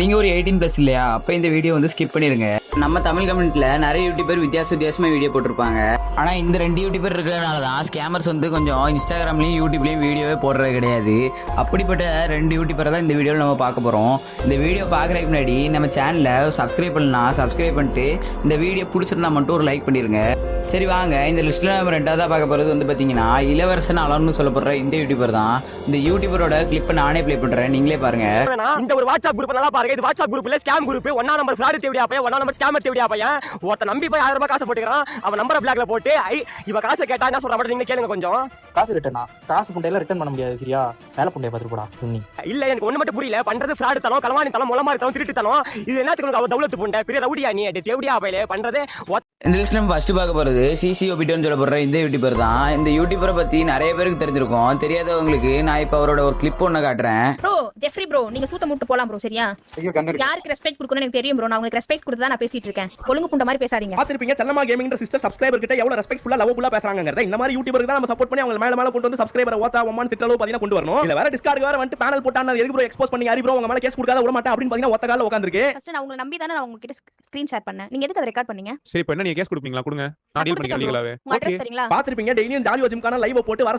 நீங்க ஒரு 18+ இல்லையா? அப்ப இந்த வீடியோ வந்து ஸ்கிப் பண்ணிருங்க. நம்ம தமிழ் கமெண்ட்ல நிறைய யூடியூபர் வித்தியாசமா வீடியோ போட்டிருப்பாங்க. ஆனா இந்த 2 யூடியூபர் இருக்கிறதுனால தான் ஸ்கேமர்ஸ் வந்து கொஞ்சம் இன்ஸ்டாகிராம்லயும் யூடியூப்லயும் வீடியோவே போடுறது கிடையாது. அப்படிப்பட்ட 2 யூடியூபரை தான் இந்த வீடியோவில் நம்ம பார்க்க போறோம். இந்த வீடியோ பார்க்கறதுக்கு முன்னாடி நம்ம சேனலை சப்ஸ்கிரைப் பண்ணலாம், சப்ஸ்கிரைப் பண்ணிட்டு இந்த வீடியோ பிடிச்சிருந்தா மட்டும் ஒரு லைக் பண்ணிருங்க. சரி வாங்க, இந்த லிஸ்ட்ல நம்ம 2ஆவதா பார்க்க போறது வந்து பாத்தீங்கன்னா இளவரசன் அலன்னு சொல்லப்படுற இந்த யூடியூபர் தான். இந்த யூடியூபரோட கிளிப்பை நானே ப்ளே பண்றேன், நீங்களே பாருங்க. இந்த ஒரு வாட்ஸ்அப் குரூப் நல்லா பாருங்க. இது வாட்ஸ்அப் குரூப்ல ஸ்கேம் குரூப். 1ஆம் நம்பர் ஃப்ராட் தேவடியா பையன், 1ஆம் நம்பர் ஸ்கேமர் தேவடியா பையன். ஒருத்த நம்பி போய் 1000 ரூபாய் காசு போட்டுக்கிறான். அவன் நம்பரை பிளாக்ல போட்டு இவ காசை கேட்டா என்ன சொல்ற மட்டும் நீங்க கேளுங்க கொஞ்சம். காசு ரிட்டர்னா? காசு புண்டையில ரிட்டர்ன் பண்ண முடியாது. சரியா? வேலை புண்டைய பார்த்துட்டு போடா நீ. இல்ல எனக்கு ஒண்ணு மட்டும் புரியல. பண்றது ஃப்ராட் தனம், களவாணி தனம், முளமாரி தனம், திருட்டு தனம். இது என்னத்துக்கு அவ தௌலத்து புண்டை பெரிய ரவுடியா நீ தேவடியா பையலே பண்றது. இந்த லிஸ்ட்ல நம்ம ஃபர்ஸ்ட் பார்க்க போறது சிசிஓபிட்டோன்னு சொல்லப்படுற இந்த யூடியூபர் தான். இந்த யூடியூபரை பத்தி நிறைய பேருக்கு தெரிஞ்சிருக்கும். தெரியாதவங்களுக்கு நான் இப்ப அவரோட ஒரு கிளிப் ஒண்ணு காட்டுறேன். ப்ரோ ஜெஃப்ரி ப்ரோ, நீங்க சூத்த மூட்டு போலாம் ப்ரோ. சரியா? யாருக்கு ரெஸ்பெக்ட் கொடுக்கணும் எனக்கு தெரியும் ப்ரோ. நான் உங்களுக்கு ரெஸ்பெக்ட் கொடுத்து தான் நான் பேசிட்டு இருக்கேன். ஒழுங்கு புண்ட மாதிரி பேசாதீங்க. பாத்திருப்பீங்க செல்லமா கேமிங்ன்ற சிஸ்டர் சப்ஸ்கிரைபர் கிட்ட எவ்வளவு ரெஸ்பெக்ட்ஃபுல்லா லவ்ஃபுல்லா பேசுறாங்கங்கறத. இந்த மாதிரி யூடியூபருக்கு தான் நம்ம சப்போர்ட் பண்ணி அவங்க மேல கொண்டு வந்து சப்ஸ்கிரைபரை ஓத்தா ஒம்மான் திட்டலோ பாத்தீங்கன்னா கொண்டு வரணும். இல்ல வேற டிஸ்கார்டுக்கு வேற வந்து பேனல் போட்டானது எதுக்கு ப்ரோ எக்ஸ்போஸ் பண்ணி ப்ரோ உங்க மேல கேஸ் கொடுக்காத விட மாட்டேன் அப்படின்னு பாத்தீங்கன்னா ஒத்த கால்ல உட்கார்ந்திருக்கு. ஃபர்ஸ்ட் நான் உங்களை நம்பி தானே நான் உங்ககிட்ட ஸ்கிரீன் ஷேர் பண்ணேன். நீங்க எதுக்கு அதை ரெக்கார்ட் பண்ணீங்க? சரி இப்போ என்ன நீங்க கேஸ் கொடுப்பீங்களா? கொடுங்க, நான் டீல் பண்ணிக்கிறேன் லீகலாவே. உங்க அட்ரஸ் தரீங்களா? பாத்திருப்பீங்க டெய்லியும் ஜாலியோ ஜிம்கான லைவ் போட்டு வர